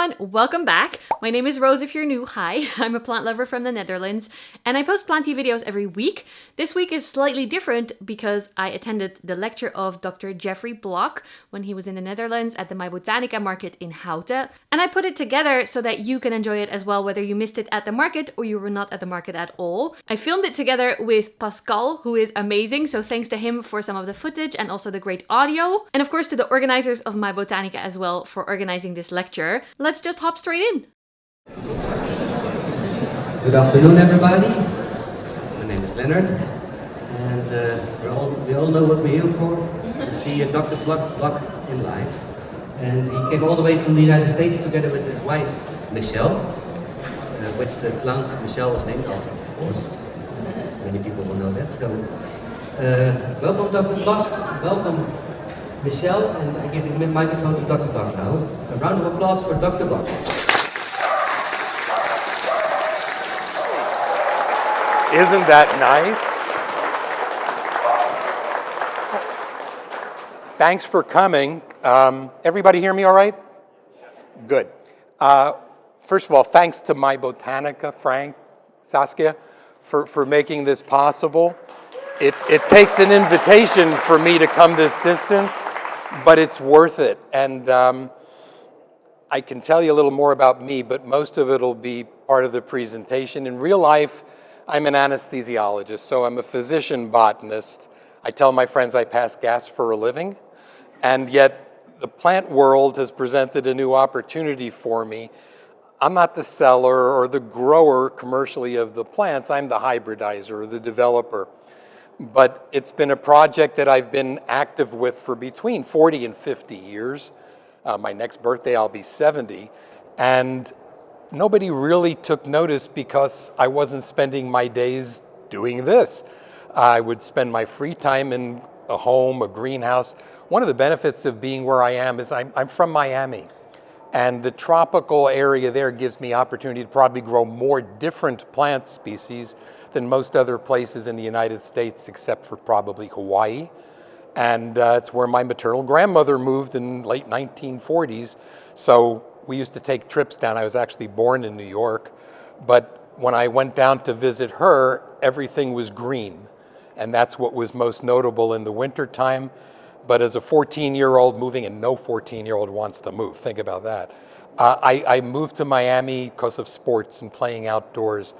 everyone, welcome back. My name is Roos if you're new. Hi, I'm a plant lover from the Netherlands and I post planty videos every week. This week is slightly different because I attended the lecture of Dr. Jeffrey Block when he was in the Netherlands at the MyBotanika market in Houten. And I put it together so that you can enjoy it as well, whether you missed it at the market or you were not at the market at all. I filmed it together with Pascal, who is amazing, so thanks to him for some of the footage and also the great audio. And of course to the organizers of MyBotanika as well for organizing this lecture. Let's just hop straight in. Good afternoon, everybody. My name is Leonard, and we all know what we're here for, to see Dr. Block in live. And he came all the way from the United States together with his wife, Michelle, which the plant Michelle was named after, of course. Many people will know that. So, welcome, Dr. Block. Welcome, Michelle, and I give the microphone to Dr. Block now. A round of applause for Dr. Block. Isn't that nice? Thanks for coming. Everybody hear me all right? Good. First of all, thanks to MyBotanika, Frank, Saskia, for making this possible. It takes an invitation for me to come this distance, but it's worth it. And I can tell you a little more about me, but most of it will be part of the presentation. In real life, I'm an anesthesiologist, so I'm a physician botanist. I tell my friends I pass gas for a living, and yet the plant world has presented a new opportunity for me. I'm not the seller or the grower commercially of the plants, I'm the hybridizer or the developer. But it's been a project that I've been active with for between 40 and 50 years. My next birthday, I'll be 70. And nobody really took notice because I wasn't spending my days doing this. I would spend my free time in a home, a greenhouse. One of the benefits of being where I am is I'm from Miami. And the tropical area there gives me opportunity to probably grow more different plant species than most other places in the United States, except for probably Hawaii. And it's where my maternal grandmother moved in late 1940s. So we used to take trips down. I was actually born in New York. But when I went down to visit her, everything was green. And that's what was most notable in the wintertime. But as a 14-year-old moving, and no 14-year-old wants to move, think about that. I moved to Miami because of sports and playing outdoors.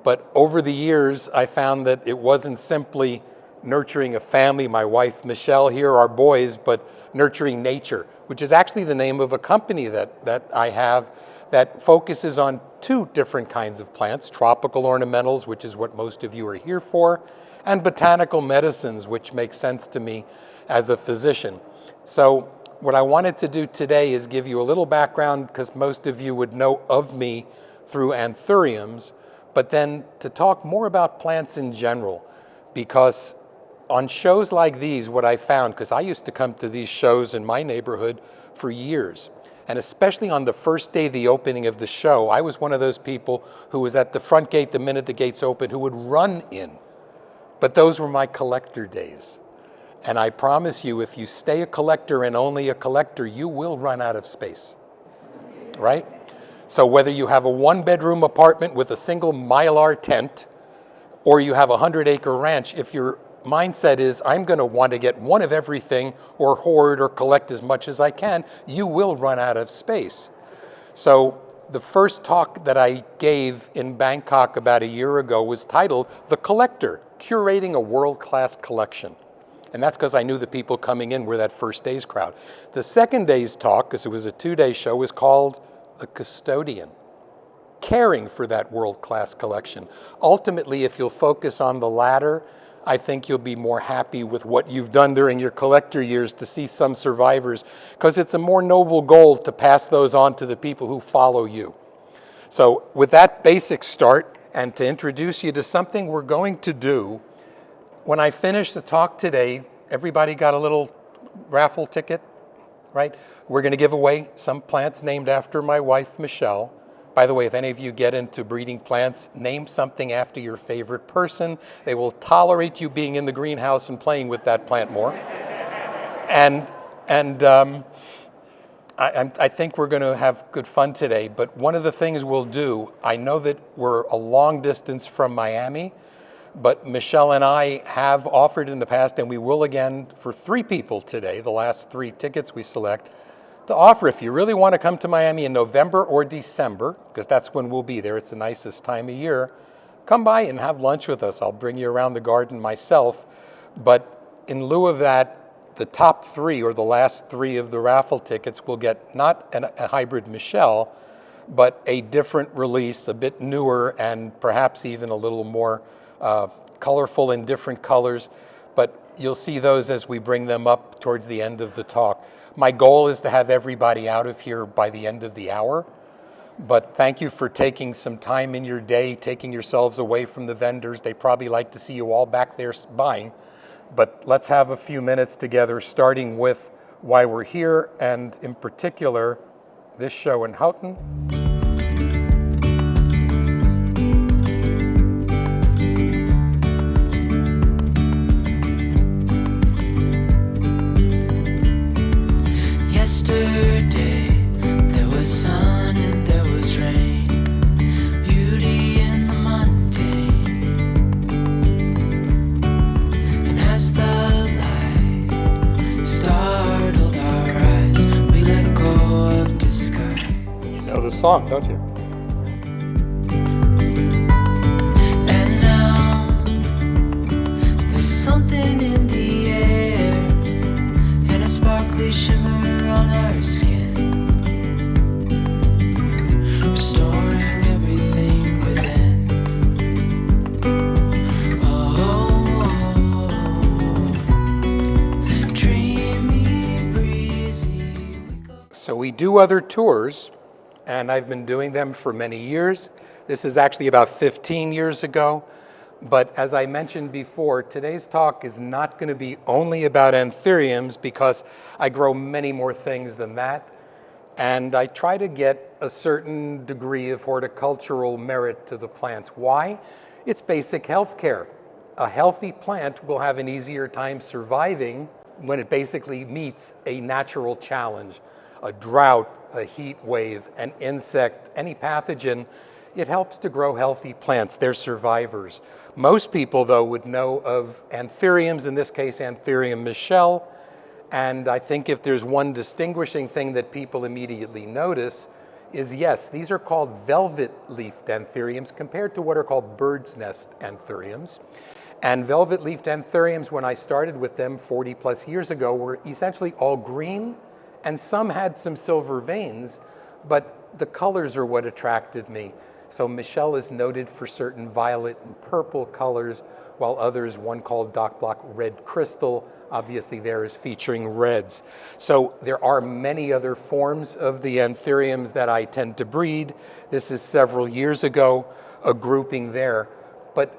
But over the years, I found that it wasn't simply nurturing a family, my wife, Michelle, here, our boys, but nurturing nature, which is actually the name of a company that I have that focuses on two different kinds of plants, tropical ornamentals, which is what most of you are here for, and botanical medicines, which makes sense to me as a physician. So what I wanted to do today is give you a little background because most of you would know of me through Anthuriums, but then to talk more about plants in general, because on shows like these, what I found, because I used to come to these shows in my neighborhood for years, and especially on the first day, the opening of the show, I was one of those people who was at the front gate the minute the gates opened, who would run in. But those were my collector days. And I promise you, if you stay a collector and only a collector, you will run out of space, right? So whether you have a one-bedroom apartment with a single Mylar tent, or you have a 100-acre ranch, if your mindset is, I'm gonna want to get one of everything, or hoard or collect as much as I can, you will run out of space. So the first talk that I gave in Bangkok about a year ago was titled, The Collector, Curating a World-Class Collection. And that's because I knew the people coming in were that first day's crowd. The second day's talk, because it was a 2-day show, was called The Custodian, caring for that world-class collection. Ultimately, if you'll focus on the latter, I think you'll be more happy with what you've done during your collector years to see some survivors, because it's a more noble goal to pass those on to the people who follow you. So with that basic start, and to introduce you to something we're going to do, when I finish the talk today, everybody got a little raffle ticket, right? We're going to give away some plants named after my wife, Michelle. By the way, if any of you get into breeding plants, name something after your favorite person. They will tolerate you being in the greenhouse and playing with that plant more. And I think we're going to have good fun today, but one of the things we'll do, I know that we're a long distance from Miami, but Michelle and I have offered in the past, and we will again for 3 people today, the last 3 tickets we select, to offer if you really want to come to Miami in November or December, because that's when we'll be there, it's the nicest time of year, come by and have lunch with us. I'll bring you around the garden myself, but in lieu of that, the top 3 or the last 3 of the raffle tickets will get not a hybrid Michelle, but a different release, a bit newer and perhaps even a little more colorful in different colors. But you'll see those as we bring them up towards the end of the talk. My goal is to have everybody out of here by the end of the hour. But thank you for taking some time in your day, taking yourselves away from the vendors. They probably like to see you all back there buying. But let's have a few minutes together, starting with why we're here, and in particular, this show in Houten. Yesterday, there was sun and there was rain, beauty in the mundane. And as the light startled our eyes, we let go of disguise. You know the song, don't you? And now, there's something in the air, and a sparkly shimmer on our skin, restoring everything within. Oh, dreamy, breezy, we go. So we do other tours, and I've been doing them for many years. This is actually about 15 years ago. But as I mentioned before, today's talk is not going to be only about anthuriums, because I grow many more things than that. And I try to get a certain degree of horticultural merit to the plants. Why? It's basic health care. A healthy plant will have an easier time surviving when it basically meets a natural challenge, a drought, a heat wave, an insect, any pathogen. It helps to grow healthy plants. They're survivors. Most people, though, would know of anthuriums, in this case, Anthurium Michelle. And I think if there's one distinguishing thing that people immediately notice is, yes, these are called velvet-leafed anthuriums compared to what are called bird's nest anthuriums. And velvet-leafed anthuriums, when I started with them 40 plus years ago, were essentially all green, and some had some silver veins, but the colors are what attracted me. So Michelle is noted for certain violet and purple colors, while others, one called Dock Block Red Crystal, obviously there is featuring reds. So there are many other forms of the anthuriums that I tend to breed. This is several years ago, a grouping there. But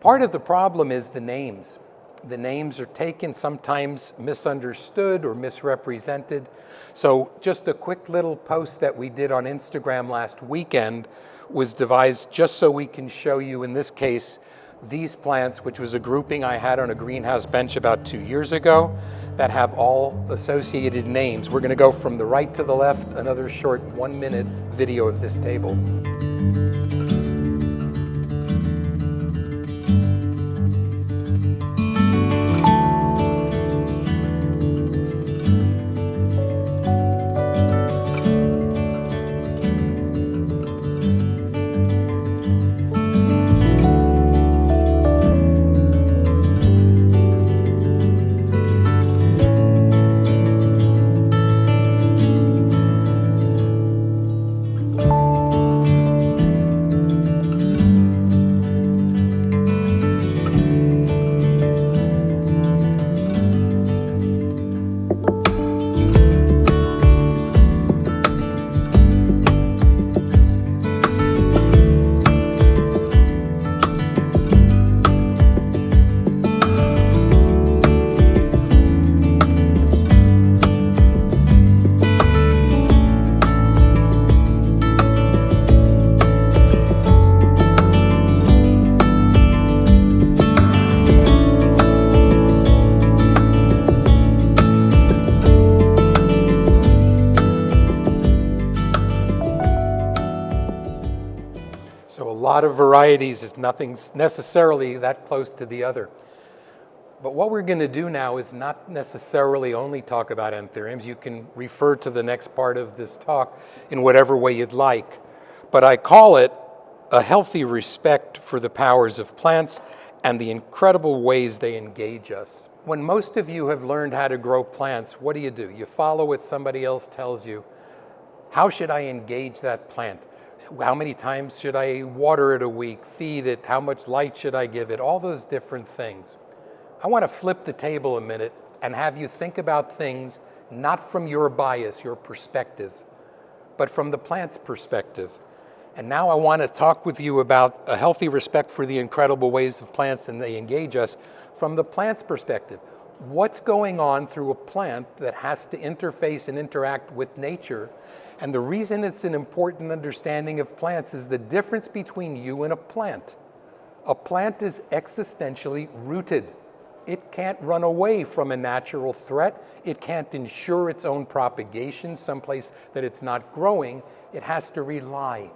part of the problem is the names. The names are taken, sometimes misunderstood or misrepresented. So just a quick little post that we did on Instagram last weekend was devised just so we can show you, in this case, these plants, which was a grouping I had on a greenhouse bench about 2 years ago, that have all associated names. We're going to go from the right to the left, another short 1-minute video of this table. So a lot of varieties is nothing's necessarily that close to the other. But what we're going to do now is not necessarily only talk about Anthuriums. You can refer to the next part of this talk in whatever way you'd like. But I call it a healthy respect for the powers of plants and the incredible ways they engage us. When most of you have learned how to grow plants, what do? You follow what somebody else tells you. How should I engage that plant? How many times should I water it a week, feed it? How much light should I give it? All those different things. I want to flip the table a minute and have you think about things not from your bias, your perspective, but from the plant's perspective. And now I want to talk with you about a healthy respect for the incredible ways of plants and they engage us from the plant's perspective. What's going on through a plant that has to interface and interact with nature? And the reason it's an important understanding of plants is the difference between you and a plant. A plant is existentially rooted. It can't run away from a natural threat. It can't ensure its own propagation someplace that it's not growing. It has to rely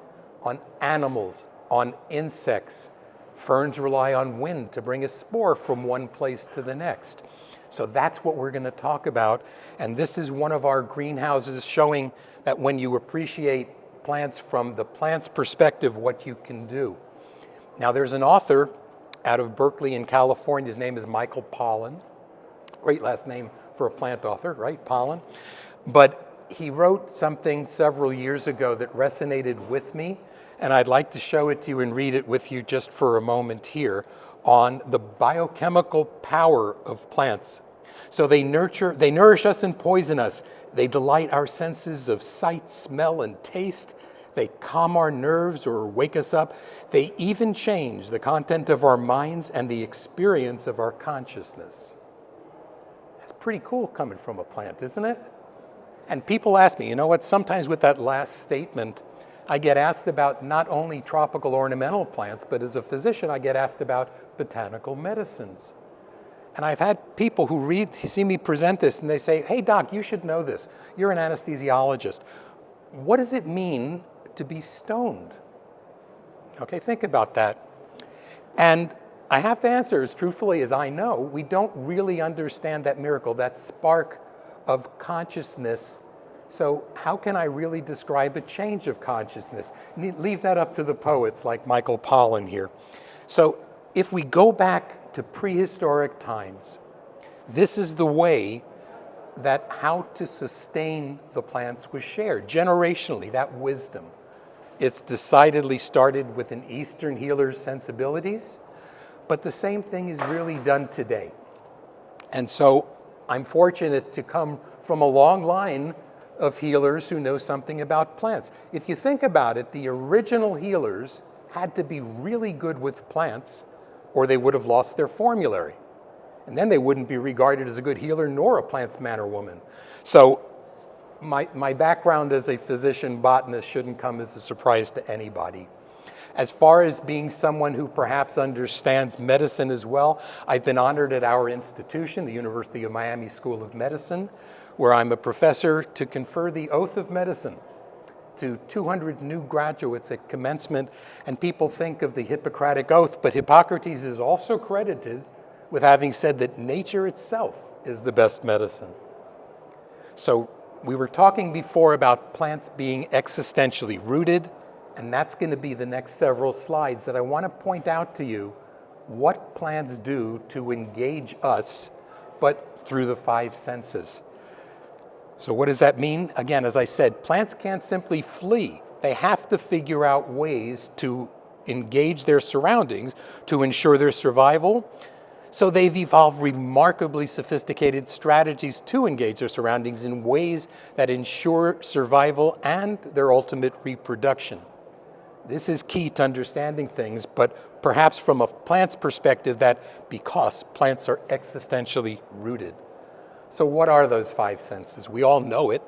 on animals, on insects. Ferns rely on wind to bring a spore from one place to the next. So that's what we're going to talk about. And this is one of our greenhouses showing that when you appreciate plants from the plant's perspective, what you can do. Now there's an author out of Berkeley in California. His name is Michael Pollan. Great last name for a plant author, right? Pollan. But he wrote something several years ago that resonated with me, and I'd like to show it to you and read it with you just for a moment here on the biochemical power of plants. So they nourish us and poison us. They delight our senses of sight, smell, and taste. They calm our nerves or wake us up. They even change the content of our minds and the experience of our consciousness. That's pretty cool coming from a plant, isn't it? And people ask me, you know what, sometimes with that last statement, I get asked about not only tropical ornamental plants, but as a physician, I get asked about botanical medicines. And I've had people who see me present this and they say, hey doc, you should know this. You're an anesthesiologist. What does it mean to be stoned? Okay, think about that. And I have to answer as truthfully as I know, we don't really understand that miracle, that spark of consciousness. So how can I really describe a change of consciousness? Leave that up to the poets like Michael Pollan here. So if we go back to prehistoric times, this is the way that how to sustain the plants was shared generationally, that wisdom. It's decidedly started with an Eastern healer's sensibilities, but the same thing is really done today. And so I'm fortunate to come from a long line of healers who know something about plants. If you think about it, the original healers had to be really good with plants or they would have lost their formulary. And then they wouldn't be regarded as a good healer nor a plants man or woman. So my background as a physician botanist shouldn't come as a surprise to anybody. As far as being someone who perhaps understands medicine as well, I've been honored at our institution, the University of Miami School of Medicine, where I'm a professor to confer the oath of medicine to 200 new graduates at commencement. And people think of the Hippocratic Oath, but Hippocrates is also credited with having said that nature itself is the best medicine. So we were talking before about plants being existentially rooted, and that's going to be the next several slides that I want to point out to you what plants do to engage us, but through the five senses. So what does that mean? Again, as I said, plants can't simply flee. They have to figure out ways to engage their surroundings to ensure their survival. So they've evolved remarkably sophisticated strategies to engage their surroundings in ways that ensure survival and their ultimate reproduction. This is key to understanding things, but perhaps from a plant's perspective, that because plants are existentially rooted. So what are those five senses? We all know it.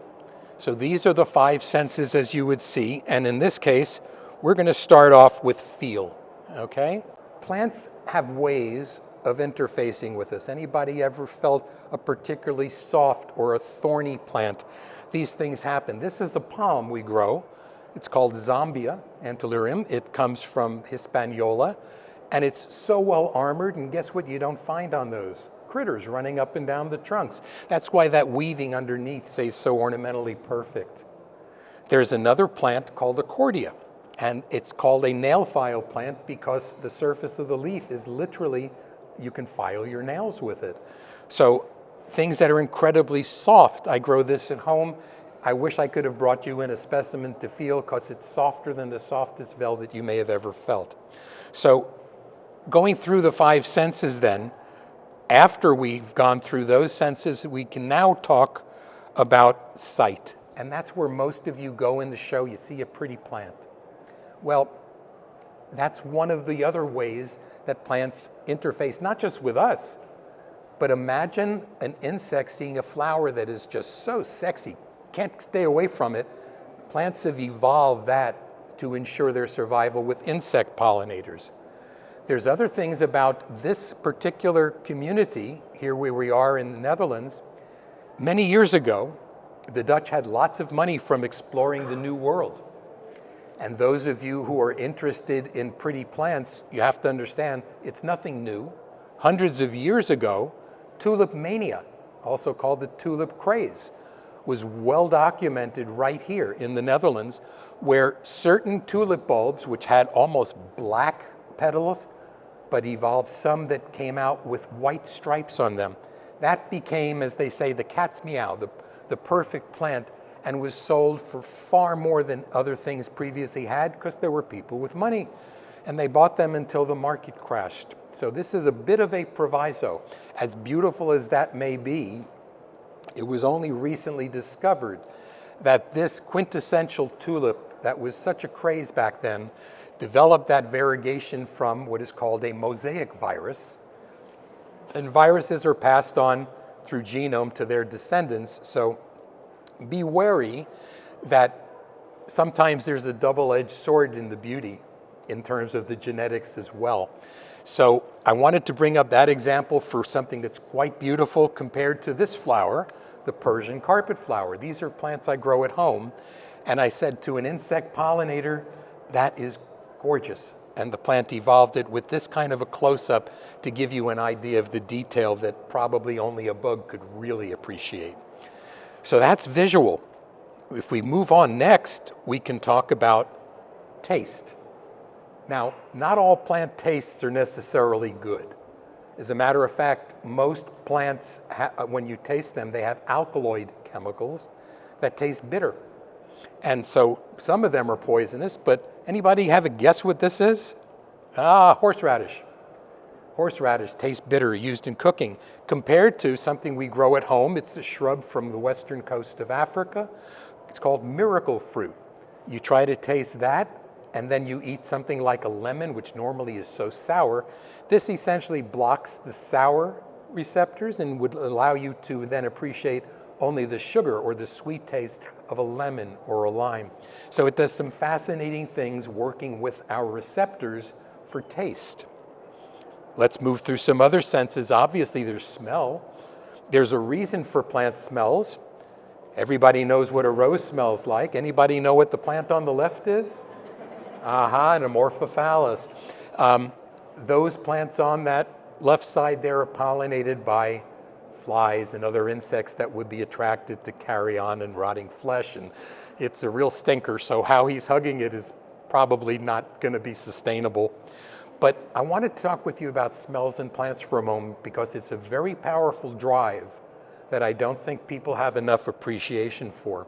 So these are the five senses as you would see, and in this case, we're going to start off with feel, okay? Plants have ways of interfacing with us. Anybody ever felt a particularly soft or a thorny plant? These things happen. This is a palm we grow. It's called Zambia Anthurium. It comes from Hispaniola, and it's so well armored, and guess what you don't find on those? Critters running up and down the trunks. That's why that weaving underneath stays so ornamentally perfect. There's another plant called Accordia, and it's called a nail file plant because the surface of the leaf is literally, you can file your nails with it. So things that are incredibly soft. I grow this at home. I wish I could have brought you in a specimen to feel because it's softer than the softest velvet you may have ever felt. So going through the 5 senses then, after we've gone through those senses, we can now talk about sight. And that's where most of you go in the show. You see a pretty plant. Well, that's one of the other ways that plants interface, not just with us, but imagine an insect seeing a flower that is just so sexy, can't stay away from it. Plants have evolved that to ensure their survival with insect pollinators. There's other things about this particular community, here where we are in the Netherlands. Many years ago, the Dutch had lots of money from exploring the New World. And those of you who are interested in pretty plants, you have to understand it's nothing new. Hundreds of years ago, tulip mania, also called the tulip craze, was well documented right here in the Netherlands, where certain tulip bulbs, which had almost black petals, but evolved some that came out with white stripes on them. That became, as they say, the cat's meow, the perfect plant, and was sold for far more than other things previously had because there were people with money. And they bought them until the market crashed. So this is a bit of a proviso. As beautiful as that may be, it was only recently discovered that this quintessential tulip that was such a craze back then developed that variegation from what is called a mosaic virus. And viruses are passed on through genome to their descendants. So be wary that sometimes there's a double-edged sword in the beauty in terms of the genetics as well. So I wanted to bring up that example for something that's quite beautiful compared to this flower, the Persian carpet flower. These are plants I grow at home. And I said to an insect pollinator, that is gorgeous. And the plant evolved it with this kind of a close-up to give you an idea of the detail that probably only a bug could really appreciate. So that's visual. If we move on next, we can talk about taste. Now, not all plant tastes are necessarily good. As a matter of fact, most plants, when you taste them, they have alkaloid chemicals that taste bitter. And so some of them are poisonous, but anybody have a guess what this is? Horseradish. Horseradish tastes bitter, used in cooking. Compared to something we grow at home, it's a shrub from the western coast of Africa. It's called miracle fruit. You try to taste that, and then you eat something like a lemon, which normally is so sour. This essentially blocks the sour receptors and would allow you to then appreciate only the sugar or the sweet taste of a lemon or a lime. So it does some fascinating things working with our receptors for taste. Let's move through some other senses. Obviously, there's smell. There's a reason for plant smells. Everybody knows what a rose smells like. Anybody know what the plant on the left is? An Amorphophallus. Those plants on that left side there are pollinated by flies and other insects that would be attracted to carrion and rotting flesh, and it's a real stinker, so how he's hugging it is probably not going to be sustainable. But I wanted to talk with you about smells in plants for a moment because it's a very powerful drive that I don't think people have enough appreciation for.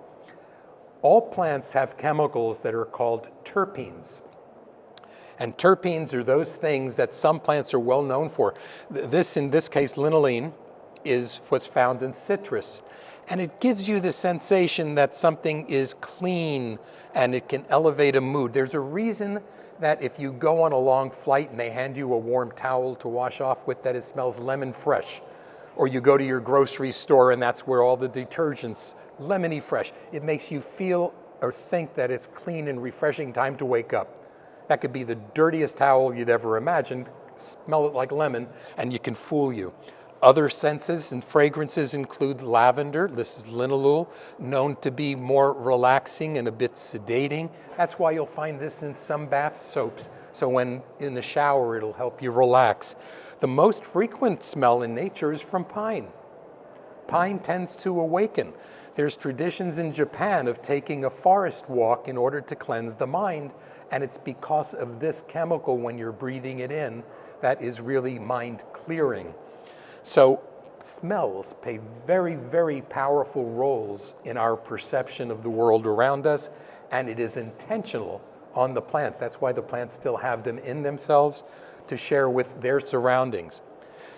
All plants have chemicals that are called terpenes. And terpenes are those things that some plants are well known for. This, in this case, linolene, is what's found in citrus. And it gives you the sensation that something is clean and it can elevate a mood. There's a reason that if you go on a long flight and they hand you a warm towel to wash off with, that it smells lemon fresh. Or you go to your grocery store and that's where all the detergents, lemony fresh. It makes you feel or think that it's clean and refreshing time to wake up. That could be the dirtiest towel you'd ever imagined, smell it like lemon, and you can fool you. Other senses and fragrances include lavender. This is linalool, known to be more relaxing and a bit sedating. That's why you'll find this in some bath soaps. So when in the shower, it'll help you relax. The most frequent smell in nature is from pine. Pine tends to awaken. There's traditions in Japan of taking a forest walk in order to cleanse the mind, and it's because of this chemical when you're breathing it in that is really mind clearing. So smells play very, very powerful roles in our perception of the world around us, and it is intentional on the plants. That's why the plants still have them in themselves to share with their surroundings.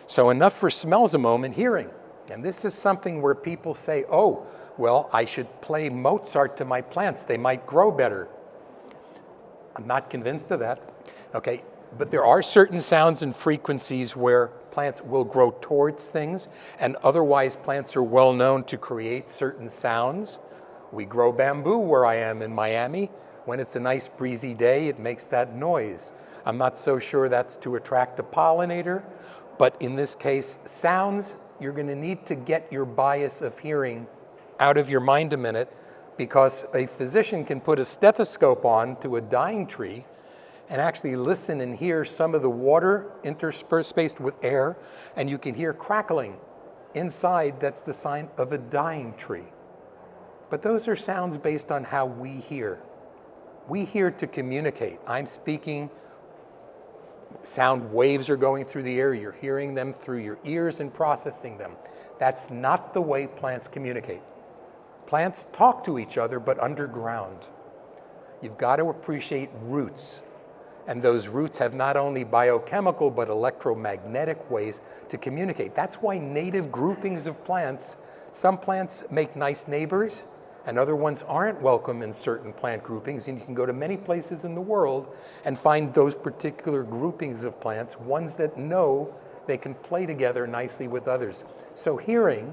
So enough for smells a moment, hearing. And this is something where people say, oh, well, I should play Mozart to my plants. They might grow better. I'm not convinced of that. Okay, but there are certain sounds and frequencies where plants will grow towards things, and otherwise plants are well known to create certain sounds. We grow bamboo where I am in Miami. When it's a nice breezy day, it makes that noise. I'm not so sure that's to attract a pollinator, but in this case, sounds, you're going to need to get your bias of hearing out of your mind a minute, because a physician can put a stethoscope on to a dying tree and actually listen and hear some of the water interspaced with air, and you can hear crackling inside. That's the sign of a dying tree. But those are sounds based on how we hear. We hear to communicate. I'm speaking, sound waves are going through the air, you're hearing them through your ears and processing them. That's not the way plants communicate. Plants talk to each other, but underground. You've got to appreciate roots. And those roots have not only biochemical, but electromagnetic ways to communicate. That's why native groupings of plants, some plants make nice neighbors, and other ones aren't welcome in certain plant groupings. And you can go to many places in the world and find those particular groupings of plants, ones that know they can play together nicely with others. So hearing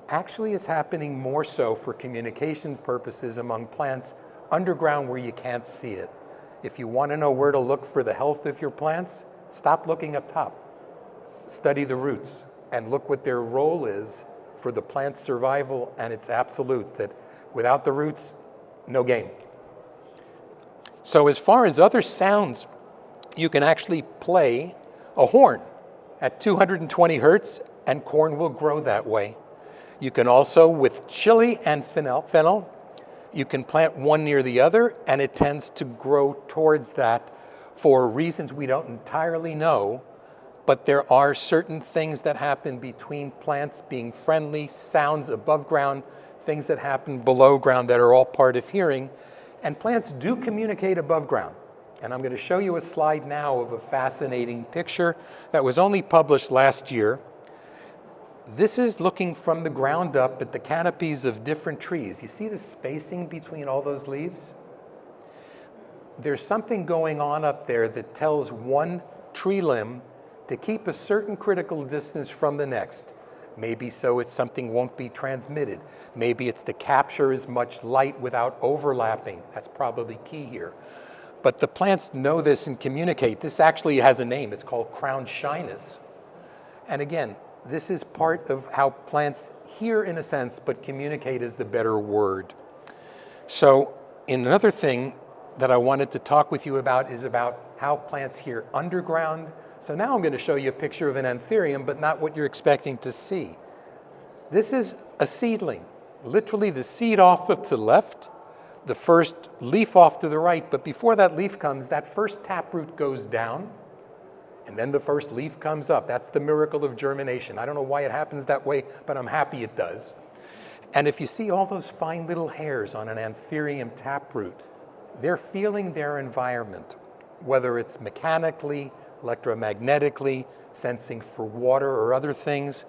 actually is happening more so for communication purposes among plants underground where you can't see it. If you want to know where to look for the health of your plants, stop looking up top. Study the roots and look what their role is for the plant's survival, and it's absolute that without the roots, no game. So as far as other sounds, you can actually play a horn at 220 hertz, and corn will grow that way. You can also, with chili and fennel, you can plant one near the other, and it tends to grow towards that for reasons we don't entirely know, but there are certain things that happen between plants being friendly, sounds above ground, things that happen below ground that are all part of hearing, and plants do communicate above ground. And I'm going to show you a slide now of a fascinating picture that was only published last year. This is looking from the ground up at the canopies of different trees. You see the spacing between all those leaves? There's something going on up there that tells one tree limb to keep a certain critical distance from the next. Maybe so it's something won't be transmitted. Maybe it's to capture as much light without overlapping. That's probably key here. But the plants know this and communicate. This actually has a name. It's called crown shyness. And again, this is part of how plants hear in a sense, but communicate is the better word. So another thing that I wanted to talk with you about is about how plants hear underground. So now I'm going to show you a picture of an Anthurium, but not what you're expecting to see. This is a seedling, literally the seed off to the left, the first leaf off to the right, but before that leaf comes, that first taproot goes down, and then the first leaf comes up. That's the miracle of germination. I don't know why it happens that way, but I'm happy it does. And if you see all those fine little hairs on an Anthurium taproot, they're feeling their environment, whether it's mechanically, electromagnetically, sensing for water or other things.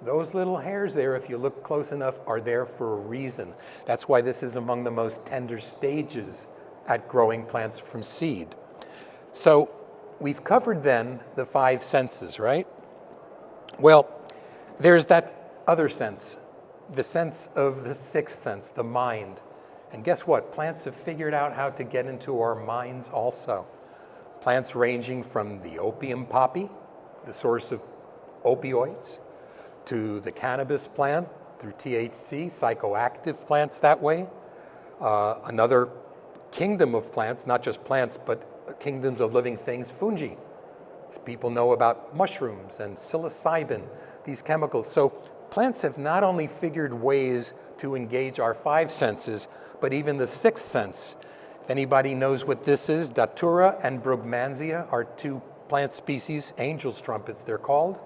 Those little hairs there, if you look close enough, are there for a reason. That's why this is among the most tender stages at growing plants from seed. So we've covered then the 5 senses, right? Well, there's that other sense, the sense of the 6th sense, the mind. And guess what? Plants have figured out how to get into our minds also. Plants ranging from the opium poppy, the source of opioids, to the cannabis plant through THC, psychoactive plants that way. Another kingdom of plants, not just plants, but kingdoms of living things, fungi. People know about mushrooms and psilocybin, these chemicals. So plants have not only figured ways to engage our five senses, but even the sixth sense. If anybody knows what this is, Datura and Brugmansia are two plant species, angel's trumpets they're called.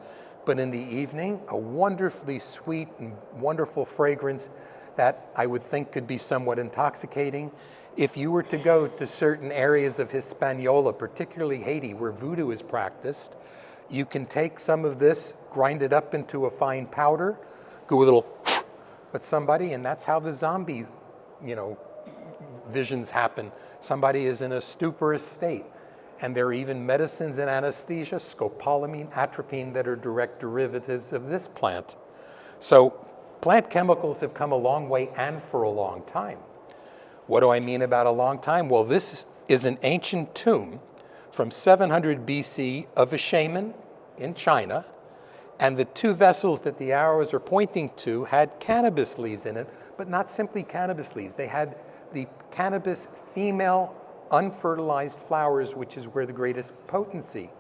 But in the evening, a wonderfully sweet and wonderful fragrance that I would think could be somewhat intoxicating. If you were to go to certain areas of Hispaniola, particularly Haiti, where voodoo is practiced, you can take some of this, grind it up into a fine powder, go a little with somebody, and that's how the zombie, visions happen. Somebody is in a stuporous state. And there are even medicines and anesthesia, scopolamine, atropine, that are direct derivatives of this plant. So plant chemicals have come a long way and for a long time. What do I mean about a long time? Well, this is an ancient tomb from 700 BC of a shaman in China, and the two vessels that the arrows are pointing to had cannabis leaves in it, but not simply cannabis leaves. They had the cannabis female unfertilized flowers, which is where the greatest potency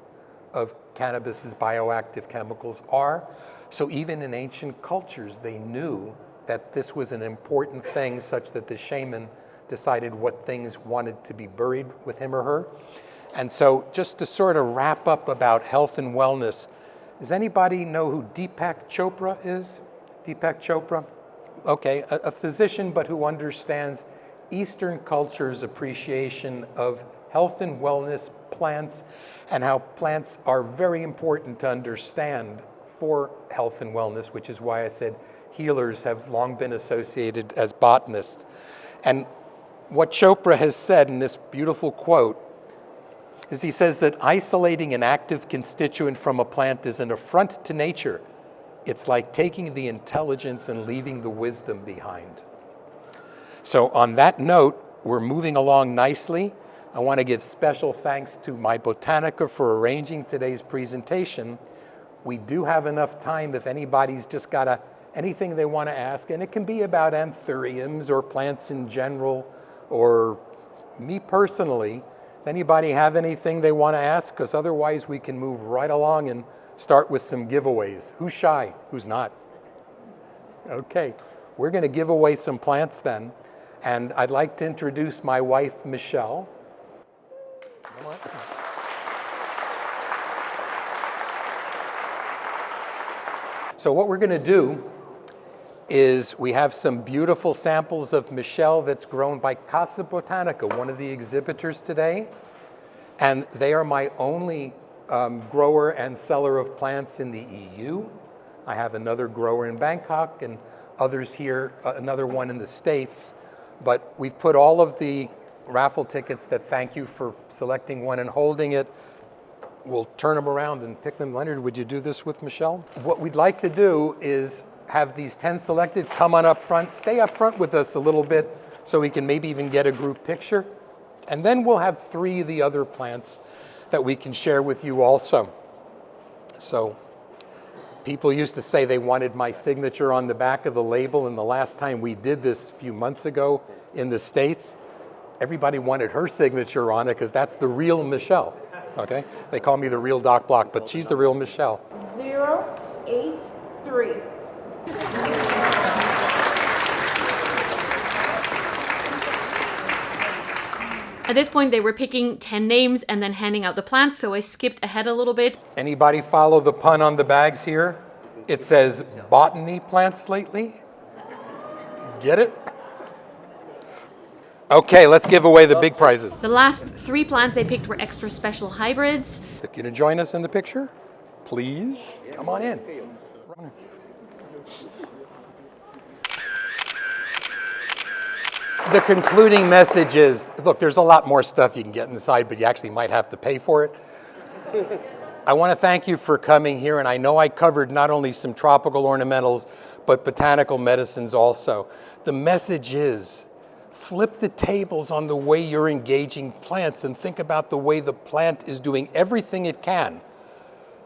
of cannabis's bioactive chemicals are. So even in ancient cultures, they knew that this was an important thing, such that the shaman decided what things wanted to be buried with him or her. And so just to sort of wrap up about health and wellness, does anybody know who Deepak Chopra is? Deepak Chopra? Okay, a physician, but who understands Eastern culture's appreciation of health and wellness, plants, and how plants are very important to understand for health and wellness, which is why I said healers have long been associated as botanists. And what Chopra has said in this beautiful quote is he says that isolating an active constituent from a plant is an affront to nature. It's like taking the intelligence and leaving the wisdom behind. So on that note, we're moving along nicely. I want to give special thanks to MyBotanika for arranging today's presentation. We do have enough time if anybody's just got anything they want to ask, and it can be about Anthuriums or plants in general, or me personally. Does anybody have anything they want to ask? Because otherwise we can move right along and start with some giveaways. Who's shy? Who's not? Okay, we're going to give away some plants then. And I'd like to introduce my wife, Michelle. Come on. So what we're going to do is we have some beautiful samples of Michelle that's grown by Casa Botanica, one of the exhibitors today. And they are my only grower and seller of plants in the EU. I have another grower in Bangkok and others here, another one in the States. But we've put all of the raffle tickets that thank you for selecting one and holding it. We'll turn them around and pick them. Leonard, would you do this with Michelle? What we'd like to do is have these 10 selected come on up front, stay up front with us a little bit so we can maybe even get a group picture. And then we'll have 3 of the other plants that we can share with you also. So people used to say they wanted my signature on the back of the label, and the last time we did this a few months ago in the States, everybody wanted her signature on it because that's the real Michelle, okay? They call me the real Doc Block, but she's the real Michelle. 083. At this point, they were picking 10 names and then handing out the plants, so I skipped ahead a little bit. Anybody follow the pun on the bags here? It says botany plants lately. Get it? Okay, let's give away the big prizes. The last 3 plants they picked were extra special hybrids. Can you join us in the picture? Please? Come on in. The concluding message is, look, there's a lot more stuff you can get inside, but you actually might have to pay for it. I want to thank you for coming here, and I know I covered not only some tropical ornamentals, but botanical medicines also. The message is, flip the tables on the way you're engaging plants and think about the way the plant is doing everything it can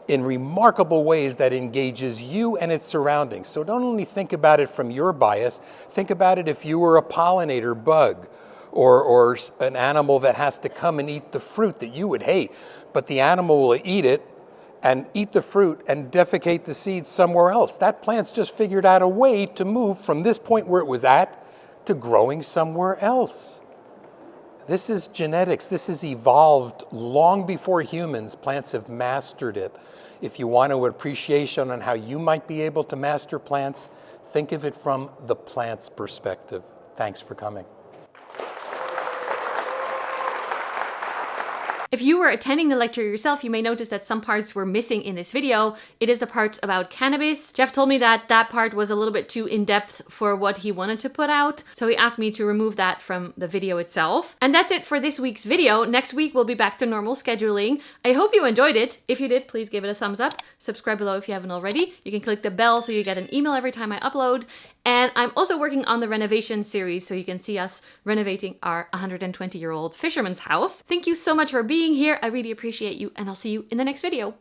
in remarkable ways that engages you and its surroundings. So don't only think about it from your bias, think about it if you were a pollinator bug or an animal that has to come and eat the fruit that you would hate, but the animal will eat it and eat the fruit and defecate the seeds somewhere else. That plant's just figured out a way to move from this point where it was at to growing somewhere else. This is genetics. This has evolved long before humans. Plants have mastered it. If you want an appreciation on how you might be able to master plants, think of it from the plant's perspective. Thanks for coming. If you were attending the lecture yourself, you may notice that some parts were missing in this video. It is the parts about cannabis. Jeff told me that that part was a little bit too in-depth for what he wanted to put out, so he asked me to remove that from the video itself. And that's it for this week's video. Next week we'll be back to normal scheduling. I hope you enjoyed it. If you did, please give it a thumbs up. Subscribe below if you haven't already. You can click the bell so you get an email every time I upload. And I'm also working on the renovation series, so you can see us renovating our 120-year-old fisherman's house. Thank you so much for being here. I really appreciate you, and I'll see you in the next video.